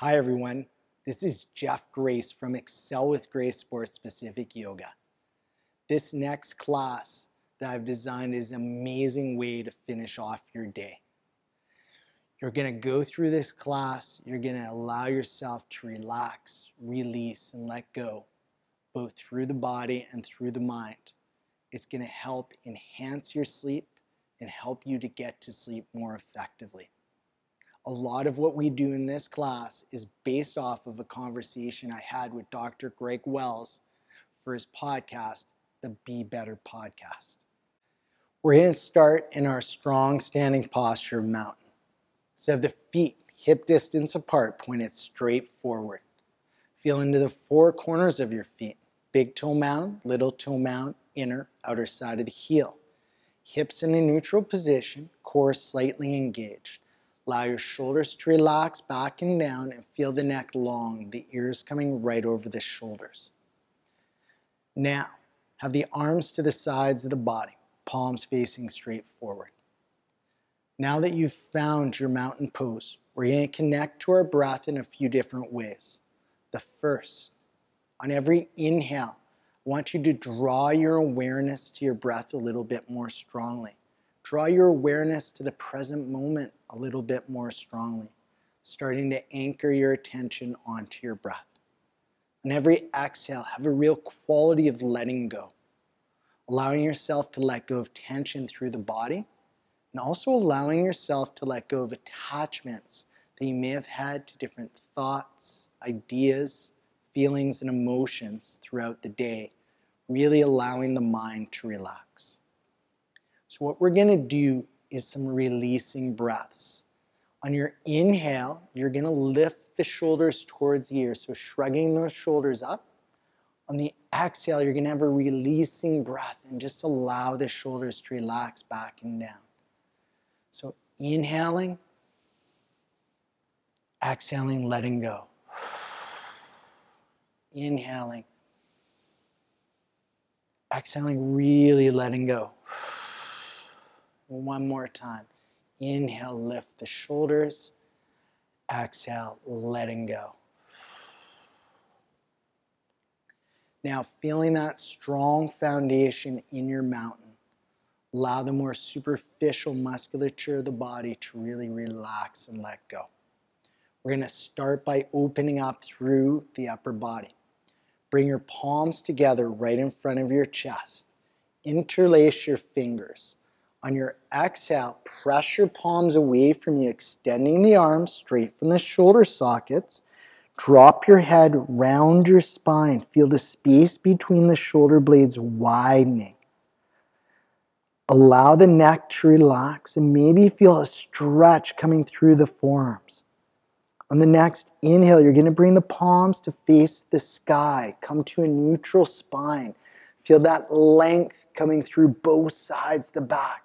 Hi everyone, this is Jeff Grace from Excel with Grace Sports Specific Yoga. This next class that I've designed is an amazing way to finish off your day. You're going to go through this class, you're going to allow yourself to relax, release, and let go, both through the body and through the mind. It's going to help enhance your sleep and help you to get to sleep more effectively. A lot of what we do in this class is based off of a conversation I had with Dr. Greg Wells for his podcast, the Be Better Podcast. We're going to start in our strong standing posture of mountain. So have the feet hip distance apart, pointed straight forward. Feel into the four corners of your feet. Big toe mound, little toe mound, inner, outer side of the heel. Hips in a neutral position, core slightly engaged. Allow your shoulders to relax back and down and feel the neck long, the ears coming right over the shoulders. Now, have the arms to the sides of the body, palms facing straight forward. Now that you've found your mountain pose, we're going to connect to our breath in a few different ways. The first, on every inhale, I want you to draw your awareness to your breath a little bit more strongly. Draw your awareness to the present moment a little bit more strongly, starting to anchor your attention onto your breath. On every exhale, have a real quality of letting go, allowing yourself to let go of tension through the body, and also allowing yourself to let go of attachments that you may have had to different thoughts, ideas, feelings, and emotions throughout the day, really allowing the mind to relax. So what we're going to do is some releasing breaths. On your inhale, you're going to lift the shoulders towards the ears, so shrugging those shoulders up. On the exhale, you're going to have a releasing breath and just allow the shoulders to relax back and down. So inhaling, exhaling, letting go. Inhaling, exhaling, really letting go. One more time. Inhale, lift the shoulders. Exhale, letting go. Now, feeling that strong foundation in your mountain, allow the more superficial musculature of the body to really relax and let go. We're going to start by opening up through the upper body. Bring your palms together right in front of your chest. Interlace your fingers. On your exhale, press your palms away from you, extending the arms straight from the shoulder sockets. Drop your head round your spine. Feel the space between the shoulder blades widening. Allow the neck to relax and maybe feel a stretch coming through the forearms. On the next inhale, you're going to bring the palms to face the sky. Come to a neutral spine. Feel that length coming through both sides of the back.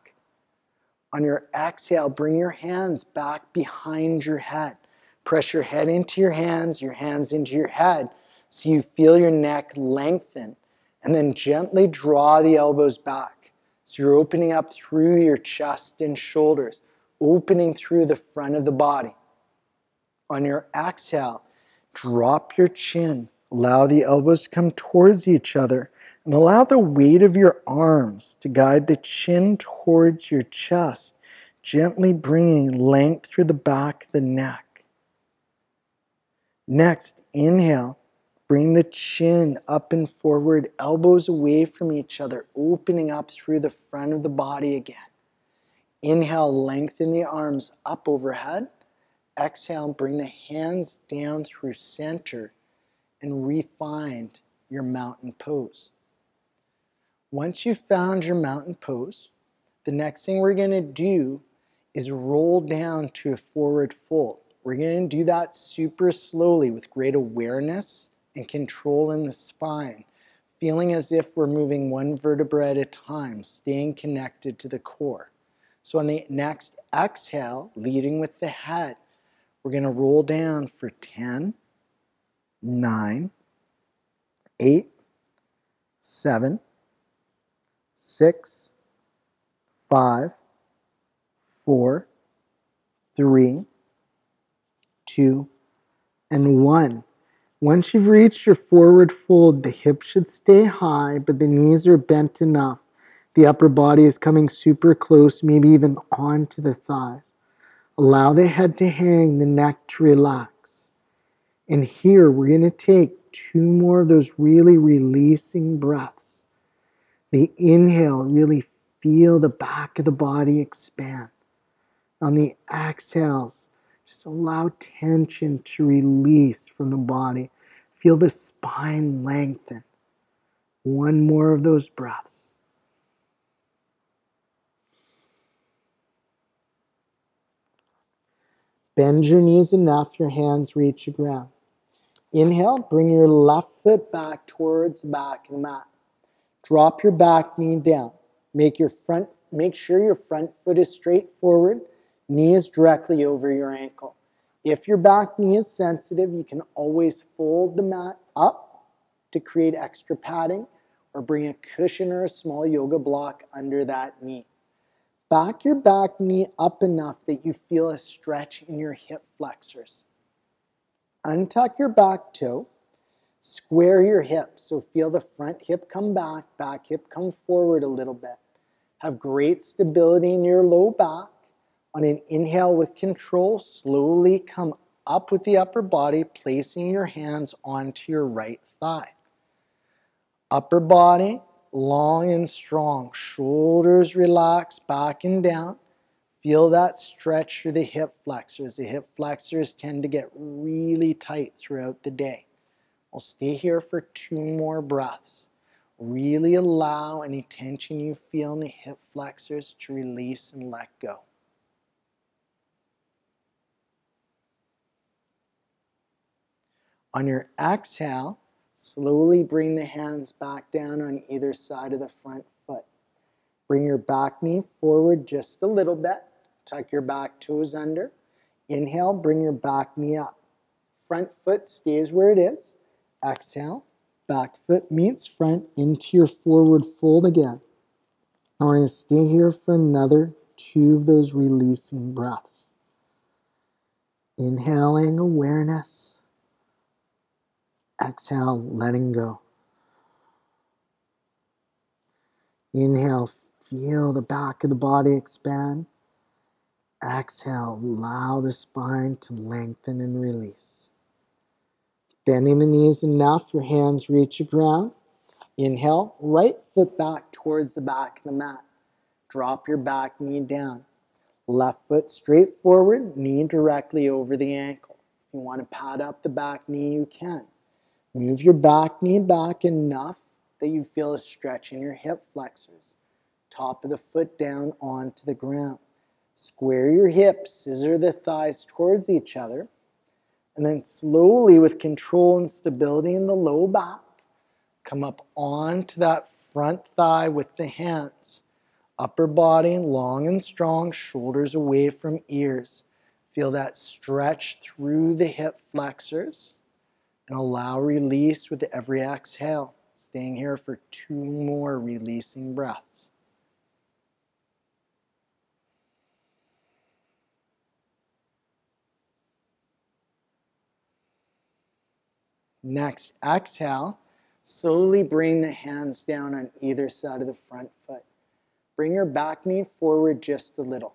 On your exhale, bring your hands back behind your head. Press your head into your hands into your head, so you feel your neck lengthen. And then gently draw the elbows back. So you're opening up through your chest and shoulders, opening through the front of the body. On your exhale, drop your chin. Allow the elbows to come towards each other. And allow the weight of your arms to guide the chin towards your chest, gently bringing length through the back of the neck. Next, inhale. Bring the chin up and forward, elbows away from each other, opening up through the front of the body again. Inhale, lengthen the arms up overhead. Exhale, bring the hands down through center and refine your mountain pose. Once you've found your mountain pose, the next thing we're going to do is roll down to a forward fold. We're going to do that super slowly with great awareness and control in the spine, feeling as if we're moving one vertebra at a time, staying connected to the core. So on the next exhale, leading with the head, we're going to roll down for 10, 9, 8, 7, 6, 5, 4, 3, 2, and 1. Once you've reached your forward fold, the hips should stay high, but the knees are bent enough. The upper body is coming super close, maybe even onto the thighs. Allow the head to hang, the neck to relax. And here we're going to take 2 more of those really releasing breaths. The inhale, really feel the back of the body expand. On the exhales, just allow tension to release from the body. Feel the spine lengthen. 1 more of those breaths. Bend your knees enough, your hands reach the ground. Inhale, bring your left foot back towards the back of the mat. Drop your back knee down. Make sure your front foot is straight forward, knee is directly over your ankle. If your back knee is sensitive, you can always fold the mat up to create extra padding or bring a cushion or a small yoga block under that knee. Back your back knee up enough that you feel a stretch in your hip flexors. Untuck your back toe. Square your hips, so feel the front hip come back hip come forward a little bit. Have great stability in your low back. On an inhale with control, slowly come up with the upper body, placing your hands onto your right thigh. Upper body, long and strong. Shoulders relax back and down. Feel that stretch through the hip flexors. The hip flexors tend to get really tight throughout the day. We'll stay here for 2 more breaths. Really allow any tension you feel in the hip flexors to release and let go. On your exhale, slowly bring the hands back down on either side of the front foot. Bring your back knee forward just a little bit. Tuck your back toes under. Inhale, bring your back knee up. Front foot stays where it is. Exhale, back foot meets front into your forward fold again. Now we're going to stay here for another 2 of those releasing breaths. Inhaling awareness. Exhale, letting go. Inhale, feel the back of the body expand. Exhale, allow the spine to lengthen and release. Bending the knees enough, your hands reach the ground. Inhale, right foot back towards the back of the mat. Drop your back knee down. Left foot straight forward, knee directly over the ankle. If you want to pad up the back knee, you can. Move your back knee back enough that you feel a stretch in your hip flexors. Top of the foot down onto the ground. Square your hips, scissor the thighs towards each other. And then slowly, with control and stability in the low back, come up onto that front thigh with the hands. Upper body long and strong, shoulders away from ears. Feel that stretch through the hip flexors. And allow release with every exhale. Staying here for 2 more releasing breaths. Next, exhale. Slowly bring the hands down on either side of the front foot. Bring your back knee forward just a little.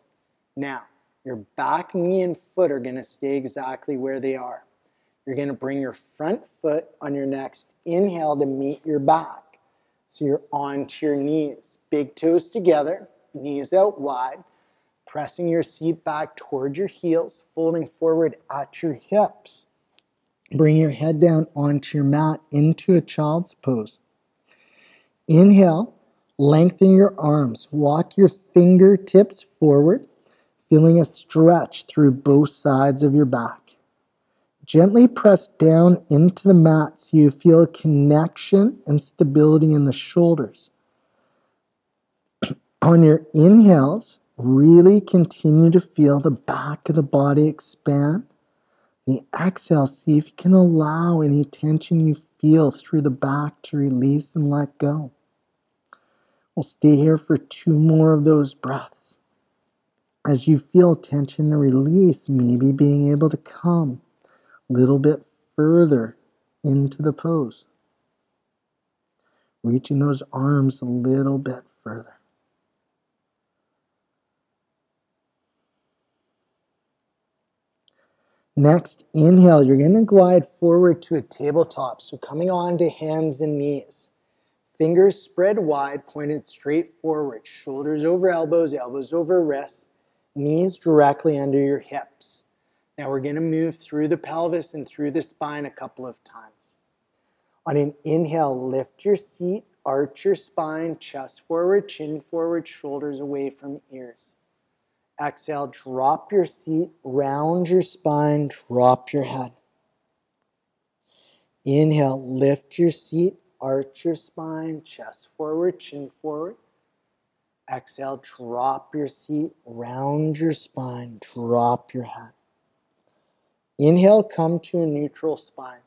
Now, your back knee and foot are going to stay exactly where they are. You're going to bring your front foot on your next inhale to meet your back. So you're onto your knees. Big toes together, knees out wide. Pressing your seat back towards your heels, folding forward at your hips. Bring your head down onto your mat into a child's pose. Inhale, lengthen your arms. Walk your fingertips forward, feeling a stretch through both sides of your back. Gently press down into the mat so you feel a connection and stability in the shoulders. On your inhales, really continue to feel the back of the body expand. The exhale, see if you can allow any tension you feel through the back to release and let go. We'll stay here for 2 more of those breaths. As you feel tension and release, maybe being able to come little bit further into the pose. Reaching those arms a little bit further. Next, inhale, you're going to glide forward to a tabletop. So coming on to hands and knees. Fingers spread wide, pointed straight forward. Shoulders over elbows, elbows over wrists. Knees directly under your hips. Now we're going to move through the pelvis and through the spine a couple of times. On an inhale, lift your seat, arch your spine, chest forward, chin forward, shoulders away from ears. Exhale, drop your seat, round your spine, drop your head. Inhale, lift your seat, arch your spine, chest forward, chin forward. Exhale, drop your seat, round your spine, drop your head. Inhale, come to a neutral spine.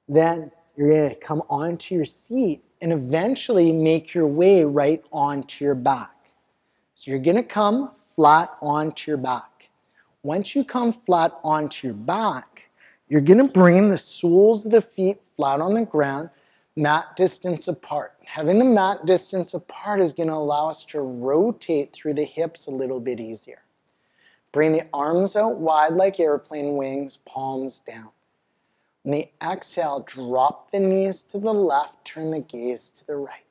Then you're going to come onto your seat and eventually make your way right onto your back. So you're going to come flat onto your back. Once you come flat onto your back, you're going to bring the soles of the feet flat on the ground, mat distance apart. Having the mat distance apart is going to allow us to rotate through the hips a little bit easier. Bring the arms out wide like airplane wings, palms down. On the exhale, drop the knees to the left, turn the gaze to the right.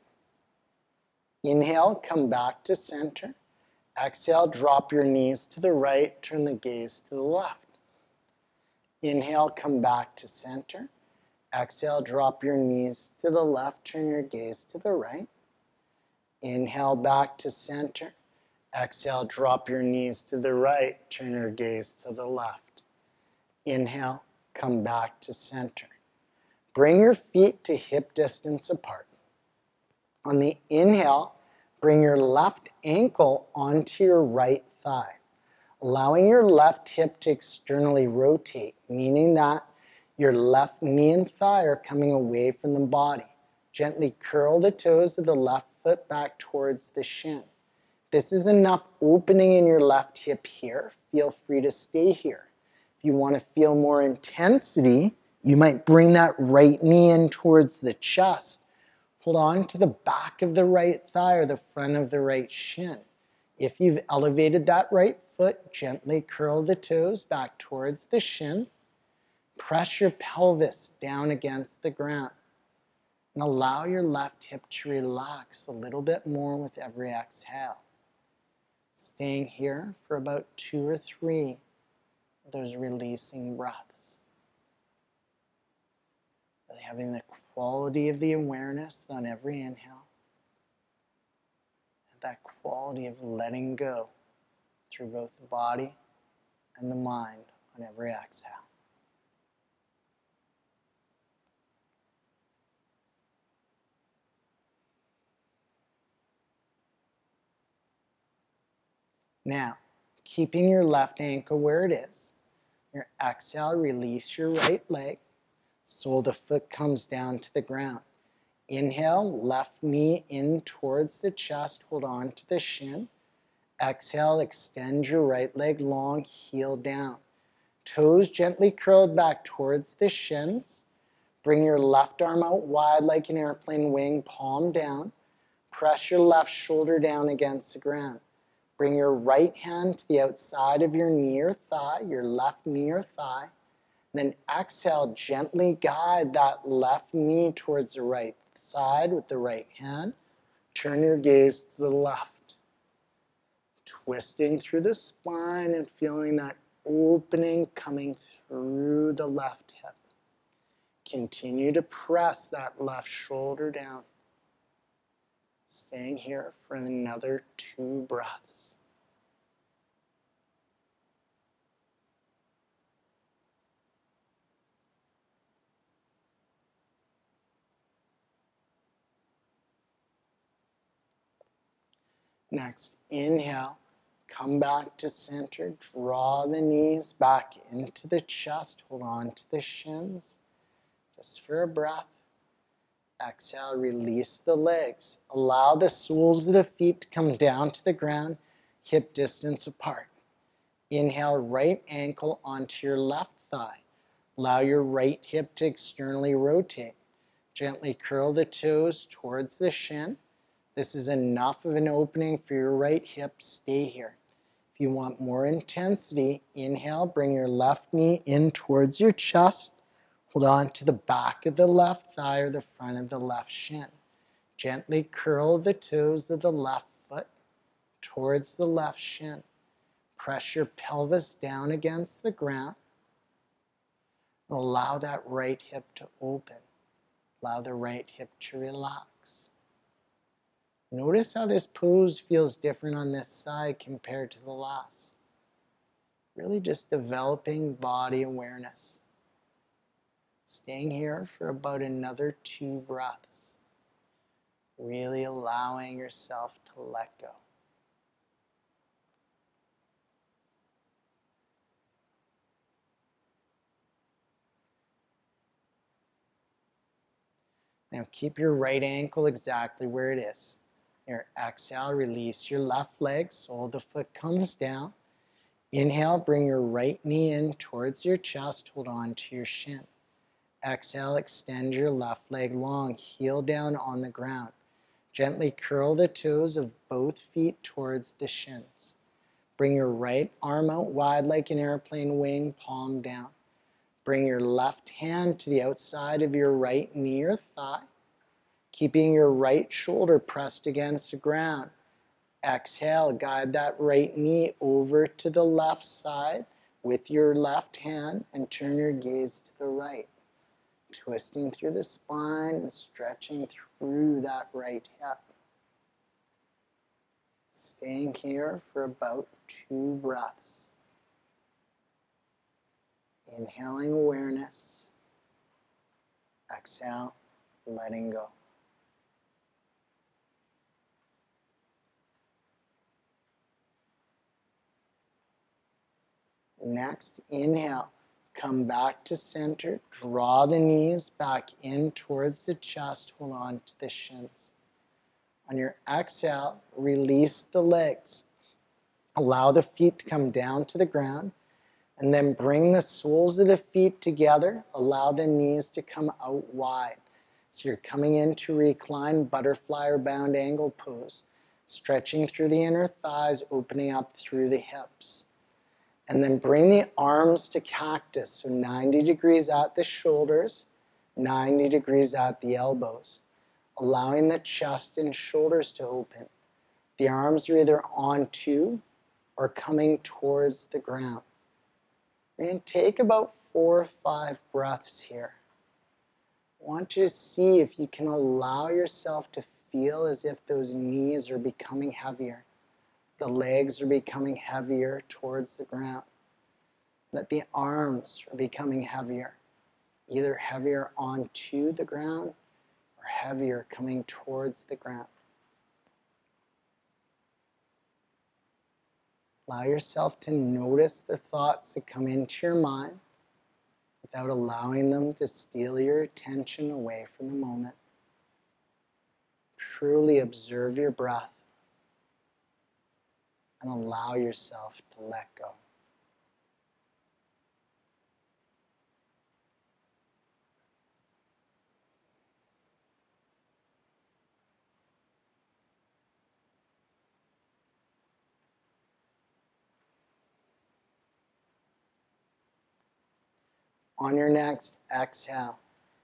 Inhale, come back to center. Exhale, drop your knees to the right, turn the gaze to the left. Inhale, come back to center. Exhale, drop your knees to the left, turn your gaze to the right. Inhale, back to center. Exhale, drop your knees to the right, turn your gaze to the left. Inhale, come back to center. Bring your feet to hip distance apart. On the inhale, bring your left ankle onto your right thigh, allowing your left hip to externally rotate, meaning that your left knee and thigh are coming away from the body. Gently curl the toes of the left foot back towards the shin. This is enough opening in your left hip here. Feel free to stay here. If you want to feel more intensity, you might bring that right knee in towards the chest. Hold on to the back of the right thigh or the front of the right shin. If you've elevated that right foot, gently curl the toes back towards the shin. Press your pelvis down against the ground. And allow your left hip to relax a little bit more with every exhale. Staying here for about 2 or 3 of those releasing breaths. Really having the quality of the awareness on every inhale, and that quality of letting go through both the body and the mind on every exhale. Now, keeping your left ankle where it is, your exhale, release your right leg. Sole of the foot comes down to the ground. Inhale, left knee in towards the chest, hold on to the shin. Exhale, extend your right leg long, heel down. Toes gently curled back towards the shins. Bring your left arm out wide like an airplane wing, palm down. Press your left shoulder down against the ground. Bring your right hand to the outside of your knee or thigh, your left knee or thigh. Then exhale, gently guide that left knee towards the right side with the right hand. Turn your gaze to the left. Twisting through the spine and feeling that opening coming through the left hip. Continue to press that left shoulder down. Staying here for another 2 breaths. Next, inhale, come back to center, draw the knees back into the chest, hold on to the shins, just for a breath. Exhale, release the legs. Allow the soles of the feet to come down to the ground, hip distance apart. Inhale, right ankle onto your left thigh. Allow your right hip to externally rotate. Gently curl the toes towards the shin. This is enough of an opening for your right hip. Stay here. If you want more intensity, inhale, bring your left knee in towards your chest. Hold on to the back of the left thigh or the front of the left shin. Gently curl the toes of the left foot towards the left shin. Press your pelvis down against the ground. Allow that right hip to open. Allow the right hip to relax. Notice how this pose feels different on this side compared to the last. Really just developing body awareness. Staying here for about another 2 breaths. Really allowing yourself to let go. Now keep your right ankle exactly where it is. Your exhale, release your left leg, sole of the foot comes down. Inhale, bring your right knee in towards your chest, hold on to your shin. Exhale, extend your left leg long, heel down on the ground. Gently curl the toes of both feet towards the shins. Bring your right arm out wide like an airplane wing, palm down. Bring your left hand to the outside of your right knee or thigh, keeping your right shoulder pressed against the ground. Exhale, guide that right knee over to the left side with your left hand and turn your gaze to the right. Twisting through the spine and stretching through that right hip. Staying here for about 2 breaths. Inhaling awareness. Exhale, letting go. Next, inhale. Come back to center. Draw the knees back in towards the chest. Hold on to the shins. On your exhale, release the legs. Allow the feet to come down to the ground. And then bring the soles of the feet together. Allow the knees to come out wide. So you're coming into reclined butterfly or bound angle pose. Stretching through the inner thighs, opening up through the hips. And then bring the arms to cactus. So 90 degrees at the shoulders, 90 degrees at the elbows. Allowing the chest and shoulders to open. The arms are either onto or coming towards the ground. And take about 4 or 5 breaths here. I want you to see if you can allow yourself to feel as if those knees are becoming heavier. The legs are becoming heavier towards the ground. That the arms are becoming heavier. Either heavier onto the ground or heavier coming towards the ground. Allow yourself to notice the thoughts that come into your mind without allowing them to steal your attention away from the moment. Truly observe your breath and allow yourself to let go. On your next exhale,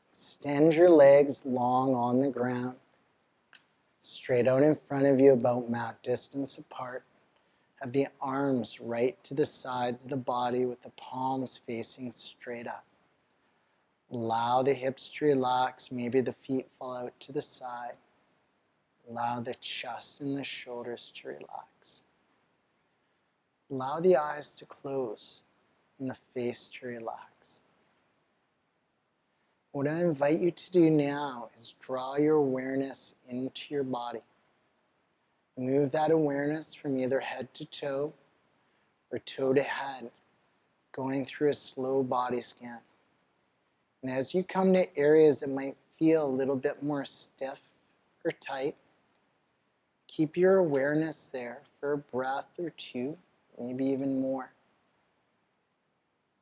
extend your legs long on the ground, straight out in front of you about mat distance apart. Have the arms right to the sides of the body with the palms facing straight up. Allow the hips to relax, maybe the feet fall out to the side. Allow the chest and the shoulders to relax. Allow the eyes to close and the face to relax. What I invite you to do now is draw your awareness into your body. Move that awareness from either head to toe or toe to head, going through a slow body scan. And as you come to areas that might feel a little bit more stiff or tight, keep your awareness there for a breath or 2, maybe even more.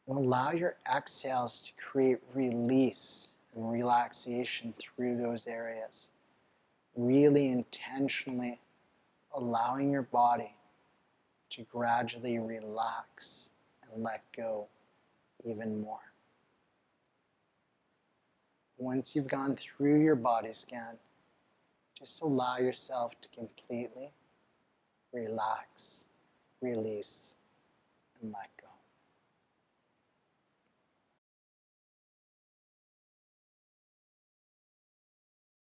And allow your exhales to create release and relaxation through those areas. Really intentionally allowing your body to gradually relax and let go even more. Once you've gone through your body scan, just allow yourself to completely relax, release, and let go.